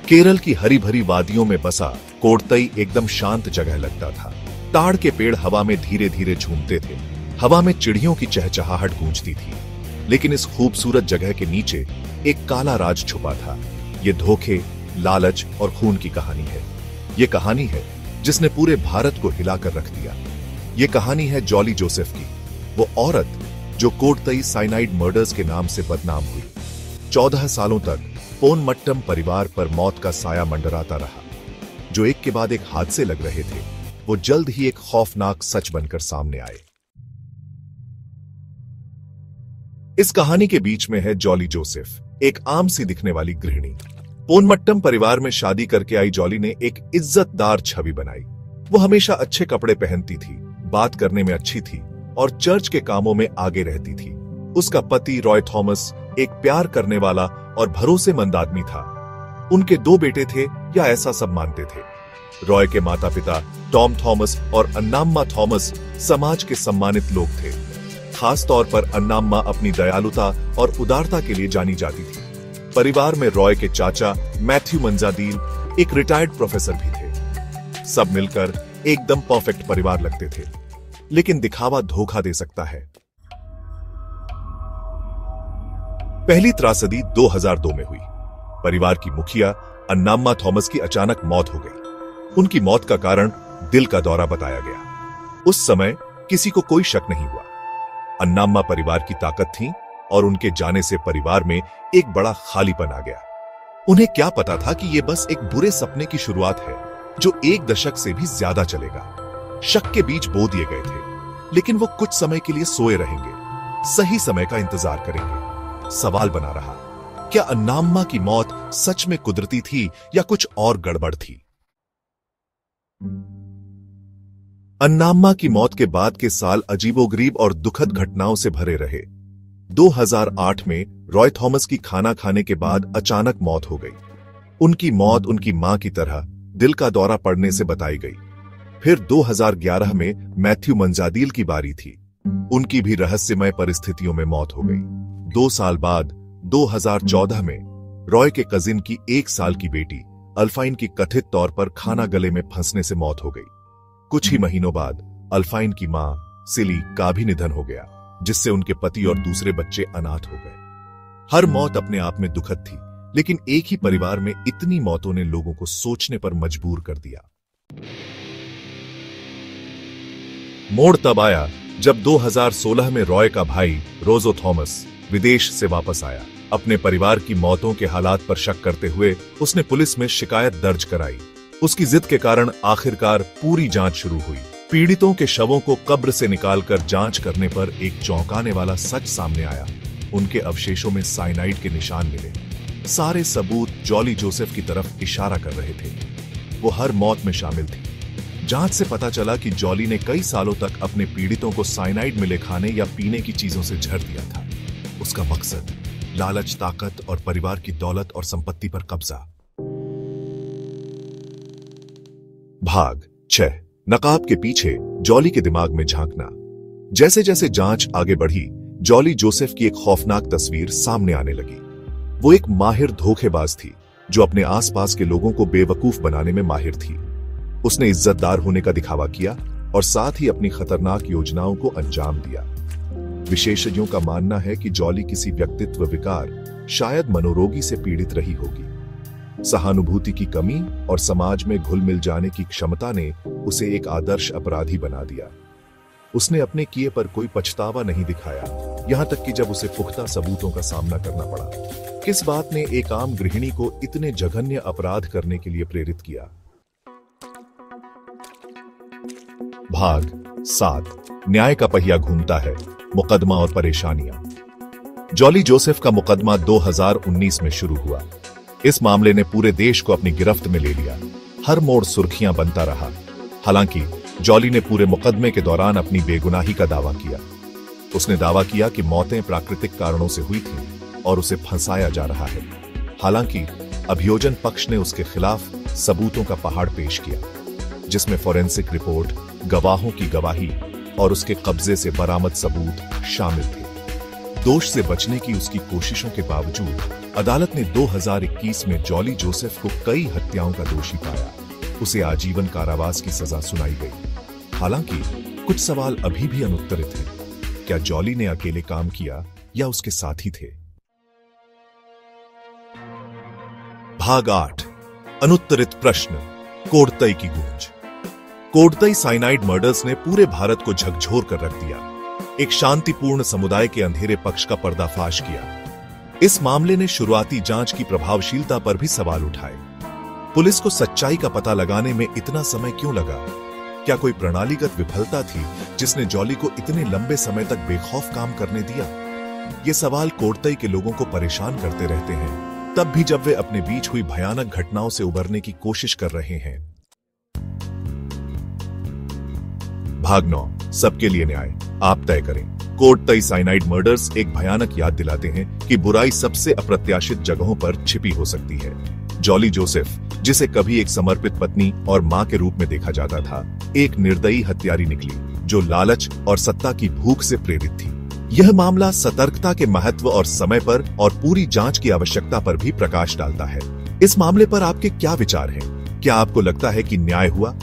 केरल की हरी भरी वादियों में बसा कोडतई एकदम शांत जगह लगता था। ताड़ के पेड़ हवा में धीरे धीरे झूमते थे। हवा में चिड़ियों की चहचहाहट गूंजती थी। लेकिन इस खूबसूरत जगह के नीचे एक काला राज छुपा था। ये धोखे, लालच और खून की कहानी है। ये कहानी है जिसने पूरे भारत को हिलाकर रख दिया। ये कहानी है जॉली जोसेफ की, वो औरत जो कोडतई साइनाइड मर्डर्स के नाम से बदनाम हुई। 14 सालों तक पोनमट्टम परिवार पर मौत का साया मंडराता रहा। जो एक के बाद एक हादसे लग रहे थे, वो जल्द ही एक खौफनाक सच बनकर सामने आए। इस कहानी के बीच में है जॉली जोसेफ, एक आम सी दिखने वाली गृहिणी। पोनमट्टम परिवार में शादी करके आई जॉली ने एक इज्जतदार छवि बनाई। वो हमेशा अच्छे कपड़े पहनती थी, बात करने में अच्छी थी और चर्च के कामों में आगे रहती थी। उसका पति रॉय थॉमस एक प्यार करने वाला और भरोसेमंद आदमी था। उनके 2 बेटे थे, या ऐसा सब मानते थे। रॉय के माता पिता टॉम थॉमस और अन्नाम्मा थॉमस समाज के सम्मानित लोग थे। खास तौर पर अन्नाम्मा अपनी दयालुता और उदारता के लिए जानी जाती थी। परिवार में रॉय के चाचा मैथ्यू मंजादील एक रिटायर्ड प्रोफेसर भी थे। सब मिलकर एकदम परफेक्ट परिवार लगते थे। लेकिन दिखावा धोखा दे सकता है। पहली त्रासदी 2002 में हुई। परिवार की मुखिया अन्नाम्मा थॉमस की अचानक मौत हो गई। उनकी मौत का कारण दिल का दौरा बताया गया। उस समय किसी को कोई शक नहीं हुआ। अन्नाम्मा परिवार की ताकत थी और उनके जाने से परिवार में एक बड़ा खालीपन आ गया। उन्हें क्या पता था कि यह बस एक बुरे सपने की शुरुआत है जो 1 दशक से भी ज्यादा चलेगा। शक के बीज बो दिए गए थे, लेकिन वो कुछ समय के लिए सोए रहेंगे, सही समय का इंतजार करेंगे। सवाल बना रहा, क्या अन्नाम्मा की मौत सच में कुदरती थी या कुछ और गड़बड़ थी? अन्नाम्मा की मौत के बाद के साल अजीबोगरीब और दुखद घटनाओं से भरे रहे। 2008 में रॉय थॉमस की खाना खाने के बाद अचानक मौत हो गई। उनकी मौत उनकी मां की तरह दिल का दौरा पड़ने से बताई गई। फिर 2011 में मैथ्यू मंजादील की बारी थी। उनकी भी रहस्यमय परिस्थितियों में मौत हो गई। 2 साल बाद 2014 में रॉय के कजिन की 1 साल की बेटी अल्फाइन की कथित तौर पर खाना गले में फंसने से मौत हो गई। कुछ ही महीनों बाद अल्फाइन की मां सिली का भी निधन हो गया, जिससे उनके पति और दूसरे बच्चे अनाथ हो गए। हर मौत अपने आप में दुखद थी, लेकिन एक ही परिवार में इतनी मौतों ने लोगों को सोचने पर मजबूर कर दिया। मोड़ तब आया जब 2016 में रॉय का भाई रोजो थॉमस विदेश से वापस आया। अपने परिवार की मौतों के हालात पर शक करते हुए उसने पुलिस में शिकायत दर्ज कराई। उसकी जिद के कारण आखिरकार पूरी जांच शुरू हुई। पीड़ितों के शवों को कब्र से निकालकर जांच करने पर एक चौंकाने वाला सच सामने आया। उनके अवशेषों में साइनाइड के निशान मिले। सारे सबूत जॉली जोसेफ की तरफ इशारा कर रहे थे। वो हर मौत में शामिल थी। जांच से पता चला कि जॉली ने कई सालों तक अपने पीड़ितों को साइनाइड मिले खाने या पीने की चीजों से झड़ दिया था। उसका मकसद लालच, ताकत और परिवार की दौलत और संपत्ति पर कब्जा। भाग 6, नकाब के पीछे जॉली के दिमाग में झांकना। जैसे जैसे जांच आगे बढ़ी, जॉली जोसेफ की एक खौफनाक तस्वीर सामने आने लगी। वो एक माहिर धोखेबाज थी जो अपने आसपास के लोगों को बेवकूफ बनाने में माहिर थी। उसने इज्जतदार होने का दिखावा किया और साथ ही अपनी खतरनाक योजनाओं को अंजाम दिया। विशेषज्ञों का मानना है कि जॉली किसी व्यक्तित्व विकार, शायद मनोरोगी से पीड़ित रही होगी। सहानुभूति की कमी और समाज में घुल मिल जाने की क्षमता ने उसे एक आदर्श अपराधी बना दिया। उसने अपने किए पर कोई पछतावा नहीं दिखाया, यहां तक कि जब उसे पुख्ता सबूतों का सामना करना पड़ा। किस बात ने एक आम गृहिणी को इतने जघन्य अपराध करने के लिए प्रेरित किया? भाग 7, न्याय का पहिया घूमता है, मुकदमा और परेशानियां। जॉली जोसेफ का मुकदमा 2019 में शुरू हुआ। इस मामले ने पूरे देश को अपनी गिरफ्त में ले लिया। हर मोड़ सुर्खियां बनता रहा। हालांकि जॉली ने पूरे मुकदमे के दौरान अपनी बेगुनाही का दावा किया। उसने दावा किया कि मौतें प्राकृतिक कारणों से हुई थीं और उसे फंसाया जा रहा है। हालांकि अभियोजन पक्ष ने उसके खिलाफ सबूतों का पहाड़ पेश किया, जिसमें फोरेंसिक रिपोर्ट, गवाहों की गवाही और उसके कब्जे से बरामद सबूत शामिल थे। दोष से बचने की उसकी कोशिशों के बावजूद अदालत ने 2021 में जॉली जोसेफ को कई हत्याओं का दोषी पाया। उसे आजीवन कारावास की सजा सुनाई गई। हालांकि कुछ सवाल अभी भी अनुत्तरित हैं। क्या जॉली ने अकेले काम किया या उसके साथी थे? भाग 8, अनुत्तरित प्रश्न, कोडतई की गूंज। कोडतई साइनाइड मर्डर्स ने पूरे भारत को झकझोर कर रख दिया। एक शांतिपूर्ण समुदाय के अंधेरे पक्ष का पर्दाफाश किया। इस मामले ने शुरुआती जांच की प्रभावशीलता पर भी सवाल उठाए। पुलिस को सच्चाई का पता लगाने में इतना समय क्यों लगा? क्या कोई प्रणालीगत विफलता थी जिसने जॉली को इतने लंबे समय तक बेखौफ काम करने दिया? ये सवाल कोडतई के लोगों को परेशान करते रहते हैं, तब भी जब वे अपने बीच हुई भयानक घटनाओं से उबरने की कोशिश कर रहे हैं। भाग 9, सबके लिए न्याय, आप तय करें। कोडतई साइनाइड मर्डर्स एक भयानक याद दिलाते हैं कि बुराई सबसे अप्रत्याशित जगहों पर छिपी हो सकती है। जॉली जोसेफ, जिसे कभी एक समर्पित पत्नी और मां के रूप में देखा जाता था, एक निर्दयी हत्यारी निकली जो लालच और सत्ता की भूख से प्रेरित थी। यह मामला सतर्कता के महत्व और समय पर और पूरी जांच की आवश्यकता पर भी प्रकाश डालता है। इस मामले पर आपके क्या विचार हैं? क्या आपको लगता है कि न्याय हुआ?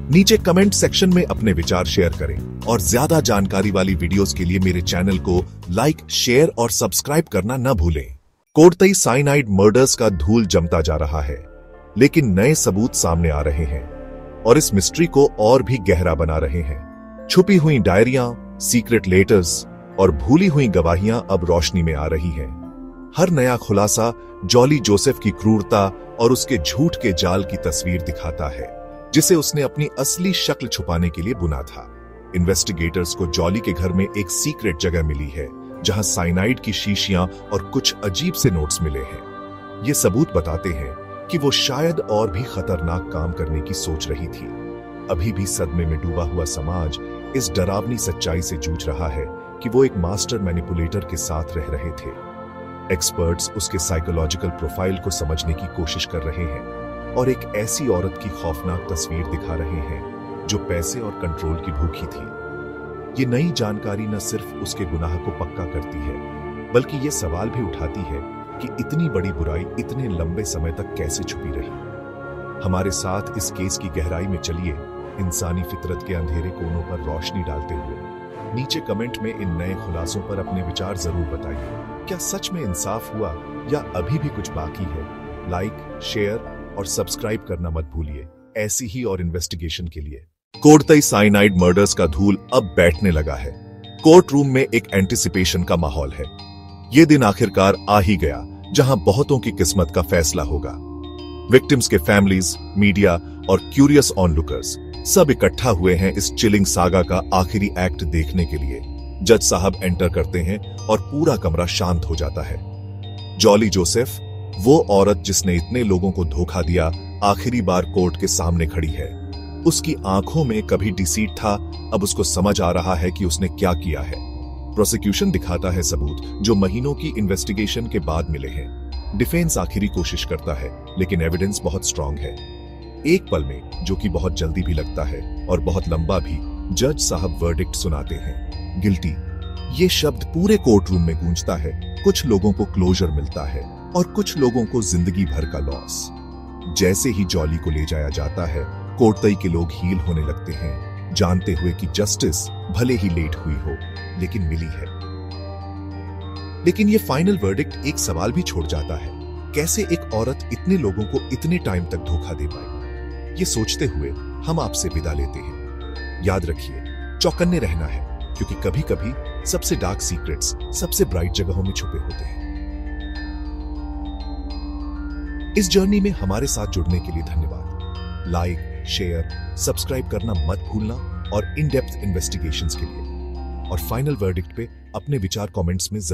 नीचे कमेंट सेक्शन में अपने विचार शेयर करें और ज्यादा जानकारी वाली वीडियोस के लिए मेरे चैनल को लाइक, शेयर और सब्सक्राइब करना न भूलें। कोडतई साइनाइड मर्डर्स का धूल जमता जा रहा है, लेकिन नए सबूत सामने आ रहे हैं और इस मिस्ट्री को और भी गहरा बना रहे हैं। छुपी हुई डायरियां, सीक्रेट लेटर्स और भूली हुई गवाहियां अब रोशनी में आ रही हैं। हर नया खुलासा जॉली जोसेफ की क्रूरता और उसके झूठ के जाल की तस्वीर दिखाता है, जिसे उसने अपनी असली शक्ल छुपाने के लिए बुना था। इन्वेस्टिगेटर्स को जॉली के घर में एक सीक्रेट जगह मिली है, जहां साइनाइड की शीशियां और कुछ अजीब से नोट्स मिले हैं। ये सबूत बताते हैं कि वो शायद और भी खतरनाक काम करने की सोच रही थी। अभी भी सदमे में डूबा हुआ समाज इस डरावनी सच्चाई से जूझ रहा है कि वो एक मास्टर मैनिपुलेटर के साथ रह रहे थे। एक्सपर्ट्स उसके साइकोलॉजिकल प्रोफाइल को समझने की कोशिश कर रहे हैं और एक ऐसी औरत की खौफनाक तस्वीर दिखा रहे हैं जो पैसे और कंट्रोल की भूखी थी। ये नई जानकारी न सिर्फ उसके गुनाह को पक्का करती है, बल्कि ये सवाल भी उठाती है कि इतनी बड़ी बुराई इतने लंबे समय तक कैसे छुपी रही। हमारे साथ इस केस की गहराई में चलिए, इंसानी फितरत के अंधेरे कोनों पर रोशनी डालते हुए। नीचे कमेंट में इन नए खुलासों पर अपने विचार जरूर बताइए। क्या सच में इंसाफ हुआ या अभी भी कुछ बाकी है? लाइक, शेयर और सब्सक्राइब करना मत भूलिए, ऐसी ही और इन्वेस्टिगेशन के लिए। कोडतई साइनाइड मर्डर्स का धूल अब बैठने लगा है। कोर्ट रूम में एक एंटिसिपेशन का माहौल है। ये दिन आखिरकार आ ही गया जहां बहुतों की किस्मत का फैसला होगा। विक्टिम्स के फैमिलीज, मीडिया और क्यूरियस ऑनलुकर्स सब इकट्ठा हुए हैं इस चिलिंग सागा का आखिरी एक्ट देखने के लिए। जज साहब एंटर करते हैं और पूरा कमरा शांत हो जाता है। जॉली जोसेफ, वो औरत जिसने इतने लोगों को धोखा दिया, आखिरी बार कोर्ट के सामने खड़ी है। उसकी आंखों में कभी डिसीट था, अब उसको समझ आ रहा है कि उसने क्या किया है। प्रोसिक्यूशन दिखाता है सबूत जो महीनों की इन्वेस्टिगेशन के बाद मिले हैं। डिफेंस आखिरी कोशिश करता है, लेकिन एविडेंस बहुत स्ट्रांग है। एक पल में, जो कि बहुत जल्दी भी लगता है और बहुत लंबा भी, जज साहब वर्डिक्ट सुनाते हैं, गिल्टी। ये शब्द पूरे कोर्ट रूम में गूंजता है। कुछ लोगों को क्लोजर मिलता है और कुछ लोगों को जिंदगी भर का लॉस। जैसे ही जॉली को ले जाया जाता है, कोडतई के लोग हील होने लगते हैं, जानते हुए कि जस्टिस भले ही लेट हुई हो, लेकिन मिली है। लेकिन ये फाइनल वर्डिक्ट एक सवाल भी छोड़ जाता है, कैसे एक औरत इतने लोगों को इतने टाइम तक धोखा दे पाई? ये सोचते हुए हम आपसे विदा लेते हैं। याद रखिए, चौकन्ने रहना है, क्योंकि कभी कभी सबसे डार्क सीक्रेट्स सबसे ब्राइट जगहों में छुपे होते हैं। इस जर्नी में हमारे साथ जुड़ने के लिए धन्यवाद। लाइक, शेयर, सब्सक्राइब करना मत भूलना और इन डेप्थ इन्वेस्टिगेशंस के लिए। और फाइनल वर्डिक्ट पे अपने विचार कमेंट्स में